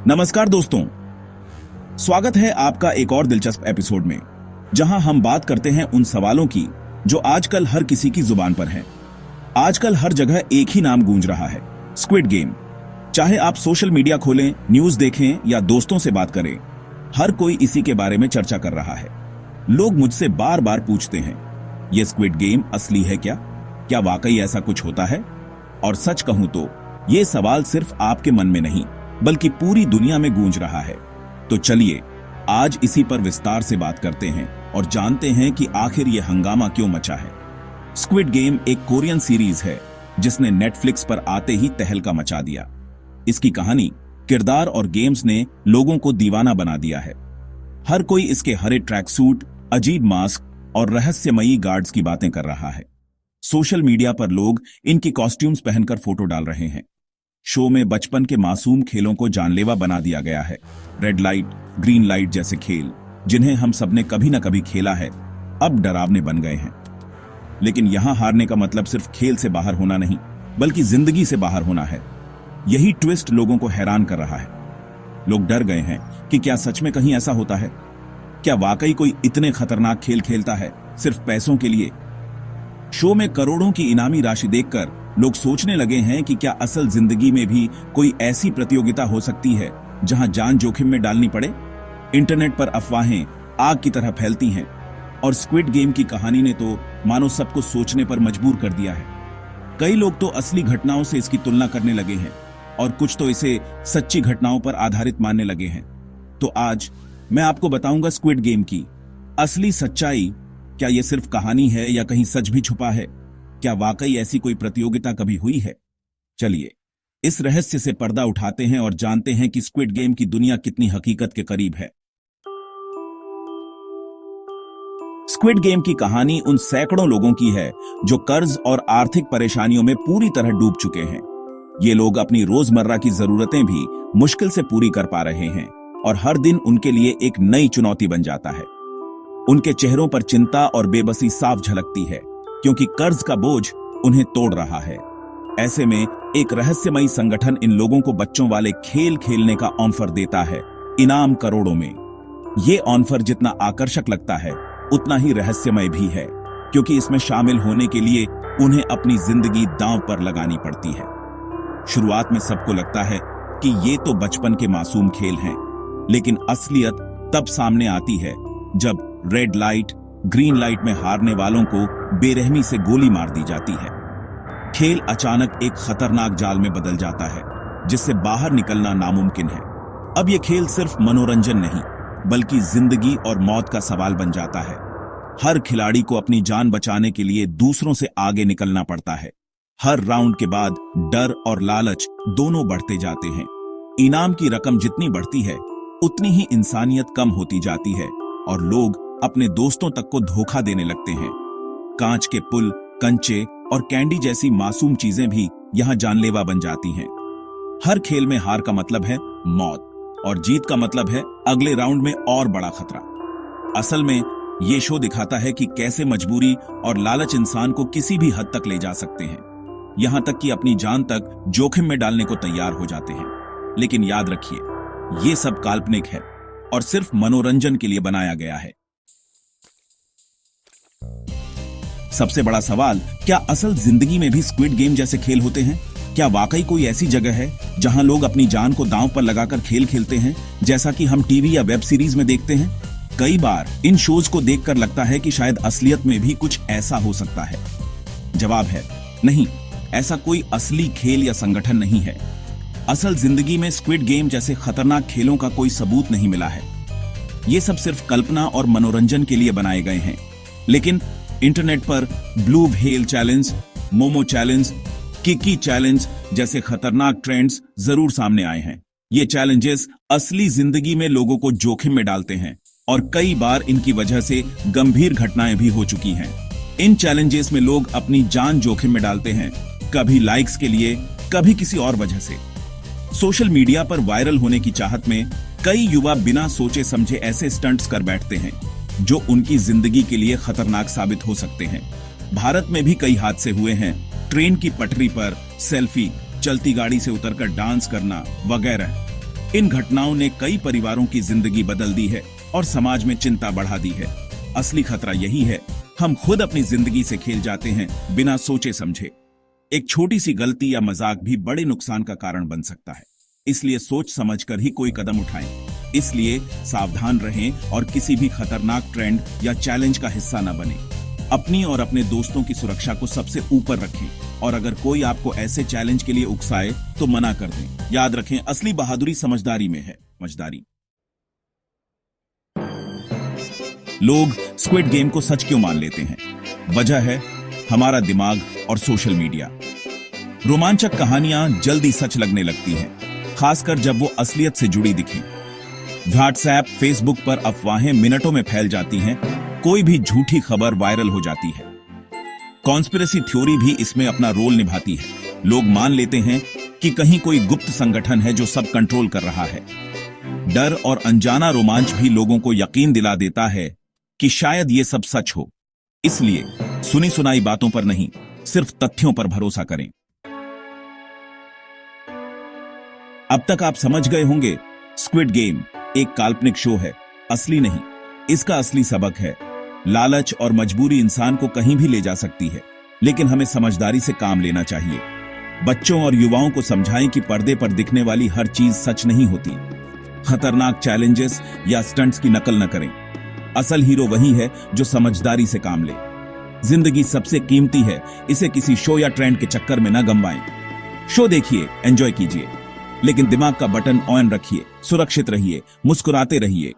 नमस्कार दोस्तों, स्वागत है आपका एक और दिलचस्प एपिसोड में, जहां हम बात करते हैं उन सवालों की जो आजकल हर किसी की जुबान पर हैं। आजकल हर जगह एक ही नाम गूंज रहा है, स्क्विड गेम। चाहे आप सोशल मीडिया खोलें, न्यूज देखें या दोस्तों से बात करें, हर कोई इसी के बारे में चर्चा कर रहा है। लोग मुझसे बार बार पूछते हैं, ये स्क्विड गेम असली है क्या? क्या वाकई ऐसा कुछ होता है? और सच कहूं तो ये सवाल सिर्फ आपके मन में नहीं बल्कि पूरी दुनिया में गूंज रहा है। तो चलिए आज इसी पर विस्तार से बात करते हैं और जानते हैं कि आखिर ये हंगामा क्यों मचा है। स्क्विड गेम एक कोरियन सीरीज है जिसने नेटफ्लिक्स पर आते ही तहलका मचा दिया। इसकी कहानी, किरदार और गेम्स ने लोगों को दीवाना बना दिया है। हर कोई इसके हरे ट्रैक सूट, अजीब मास्क और रहस्यमयी गार्ड्स की बातें कर रहा है। सोशल मीडिया पर लोग इनकी कॉस्ट्यूम्स पहनकर फोटो डाल रहे हैं। शो में बचपन के मासूम खेलों को जानलेवा बना दिया गया है। रेड लाइट, ग्रीन लाइट जैसे खेल, जिन्हें हम सबने कभी न कभी खेला है, अब डरावने बन गए हैं। लेकिन यहां हारने का मतलब सिर्फ खेल से बाहर होना नहीं, बल्कि जिंदगी से बाहर होना है। यही ट्विस्ट लोगों को हैरान कर रहा है। लोग डर गए हैं कि क्या सच में कहीं ऐसा होता है? क्या वाकई कोई इतने खतरनाक खेल खेलता है सिर्फ पैसों के लिए? शो में करोड़ों की इनामी राशि देखकर लोग सोचने लगे हैं कि क्या असल जिंदगी में भी कोई ऐसी प्रतियोगिता हो सकती है जहां जान जोखिम में डालनी पड़े। इंटरनेट पर अफवाहें आग की तरह फैलती हैं और स्क्विड गेम की कहानी ने तो मानो सबको सोचने पर मजबूर कर दिया है। कई लोग तो असली घटनाओं से इसकी तुलना करने लगे हैं और कुछ तो इसे सच्ची घटनाओं पर आधारित मानने लगे हैं। तो आज मैं आपको बताऊंगा स्क्विड गेम की असली सच्चाई। क्या यह सिर्फ कहानी है या कहीं सच भी छुपा है? क्या वाकई ऐसी कोई प्रतियोगिता कभी हुई है? चलिए इस रहस्य से पर्दा उठाते हैं और जानते हैं कि स्क्विड गेम की दुनिया कितनी हकीकत के करीब है। स्क्विड गेम की कहानी उन सैकड़ों लोगों की है जो कर्ज और आर्थिक परेशानियों में पूरी तरह डूब चुके हैं। ये लोग अपनी रोजमर्रा की जरूरतें भी मुश्किल से पूरी कर पा रहे हैं और हर दिन उनके लिए एक नई चुनौती बन जाता है। उनके चेहरों पर चिंता और बेबसी साफ झलकती है, क्योंकि कर्ज का बोझ उन्हें तोड़ रहा है। ऐसे में एक रहस्यमयी संगठन इन लोगों को बच्चों वाले खेल खेलने का ऑफर देता है, इनाम करोड़ों में। ये ऑफर जितना आकर्षक लगता है उतना ही रहस्यमय भी है, क्योंकि इसमें शामिल होने के लिए उन्हें अपनी जिंदगी दांव पर लगानी पड़ती है। शुरुआत में सबको लगता है कि ये तो बचपन के मासूम खेल हैं, लेकिन असलियत तब सामने आती है जब रेड लाइट, ग्रीन लाइट में हारने वालों को बेरहमी से गोली मार दी जाती है। खेल अचानक एक खतरनाक जाल में बदल जाता है, जिससे बाहर निकलना नामुमकिन है। अब यह खेल सिर्फ मनोरंजन नहीं, बल्कि जिंदगी और मौत का सवाल बन जाता है। हर खिलाड़ी को अपनी जान बचाने के लिए दूसरों से आगे निकलना पड़ता है। हर राउंड के बाद डर और लालच दोनों बढ़ते जाते हैं। इनाम की रकम जितनी बढ़ती है, उतनी ही इंसानियत कम होती जाती है और लोग अपने दोस्तों तक को धोखा देने लगते हैं। कांच के पुल, कंचे और कैंडी जैसी मासूम चीजें भी यहां जानलेवा बन जाती हैं। हर खेल में हार का मतलब है मौत और जीत का मतलब है अगले राउंड में और बड़ा खतरा। असल में ये शो दिखाता है कि कैसे मजबूरी और लालच इंसान को किसी भी हद तक ले जा सकते हैं, यहां तक कि अपनी जान तक जोखिम में डालने को तैयार हो जाते हैं। लेकिन याद रखिए, ये सब काल्पनिक है और सिर्फ मनोरंजन के लिए बनाया गया है। सबसे बड़ा सवाल, क्या असल जिंदगी में भी स्क्विड गेम जैसे खेल होते हैं? क्या वाकई कोई ऐसी जगह है जहां लोग अपनी जान को दांव पर लगाकर खेल खेलते हैं, जैसा कि हम टीवी या वेब सीरीज में देखते हैं? कई बार इन शोज को देखकर लगता है कि शायद असलियत में भी कुछ ऐसा हो सकता है। जवाब है नहीं, ऐसा कोई असली खेल या संगठन नहीं है। असल जिंदगी में स्क्विड गेम जैसे खतरनाक खेलों का कोई सबूत नहीं मिला है। ये सब सिर्फ कल्पना और मनोरंजन के लिए बनाए गए हैं। लेकिन इंटरनेट पर blue whale challenge, Momo challenge, Kiki challenge जैसे खतरनाक ट्रेंड्स जरूर सामने आए हैं। ये चैलेंजेस असली जिंदगी में लोगों को जोखिम में डालते हैं और कई बार इनकी वजह से गंभीर घटनाएं भी हो चुकी हैं। इन चैलेंजेस में लोग अपनी जान जोखिम में डालते हैं, कभी लाइक्स के लिए, कभी किसी और वजह से। सोशल मीडिया पर वायरल होने की चाहत में कई युवा बिना सोचे समझे ऐसे स्टंट्स कर बैठते हैं जो उनकी जिंदगी के लिए खतरनाक साबित हो सकते हैं। भारत में भी कई हादसे हुए हैं। ट्रेन की पटरी पर सेल्फी, चलती गाड़ी से उतरकर डांस करना वगैरह। इन घटनाओं ने कई परिवारों की जिंदगी बदल दी है और समाज में चिंता बढ़ा दी है। असली खतरा यही है, हम खुद अपनी जिंदगी से खेल जाते हैं बिना सोचे समझे। एक छोटी सी गलती या मजाक भी बड़े नुकसान का कारण बन सकता है, इसलिए सोच समझकर ही कोई कदम उठाएं। इसलिए सावधान रहें और किसी भी खतरनाक ट्रेंड या चैलेंज का हिस्सा न बने। अपनी और अपने दोस्तों की सुरक्षा को सबसे ऊपर रखें और अगर कोई आपको ऐसे चैलेंज के लिए उकसाए तो मना कर दें। याद रखें, असली बहादुरी समझदारी में है। समझदारी। लोग स्क्विड गेम को सच क्यों मान लेते हैं? वजह है हमारा दिमाग और सोशल मीडिया। रोमांचक कहानियां जल्दी सच लगने लगती हैं, खासकर जब वो असलियत से जुड़ी दिखें। व्हाट्सएप, फेसबुक पर अफवाहें मिनटों में फैल जाती हैं, कोई भी झूठी खबर वायरल हो जाती है। कॉन्स्पिरेसी थ्योरी भी इसमें अपना रोल निभाती है। लोग मान लेते हैं कि कहीं कोई गुप्त संगठन है जो सब कंट्रोल कर रहा है। डर और अनजाना रोमांच भी लोगों को यकीन दिला देता है कि शायद ये सब सच हो। इसलिए सुनी सुनाई बातों पर नहीं, सिर्फ तथ्यों पर भरोसा करें। अब तक आप समझ गए होंगे, स्क्विड गेम एक काल्पनिक शो है, असली नहीं। इसका असली सबक है, लालच और मजबूरी इंसान को कहीं भी ले जा सकती है, लेकिन हमें समझदारी से काम लेना चाहिए। बच्चों और युवाओं को समझाएं कि पर्दे पर दिखने वाली हर चीज सच नहीं होती। खतरनाक चैलेंजेस या स्टंट्स की नकल न करें। असल हीरो वही है जो समझदारी से काम ले। जिंदगी सबसे कीमती है, इसे किसी शो या ट्रेंड के चक्कर में न गंवाएं। शो देखिए, एंजॉय कीजिए, लेकिन दिमाग का बटन ऑन रखिए। सुरक्षित रहिए, मुस्कुराते रहिए।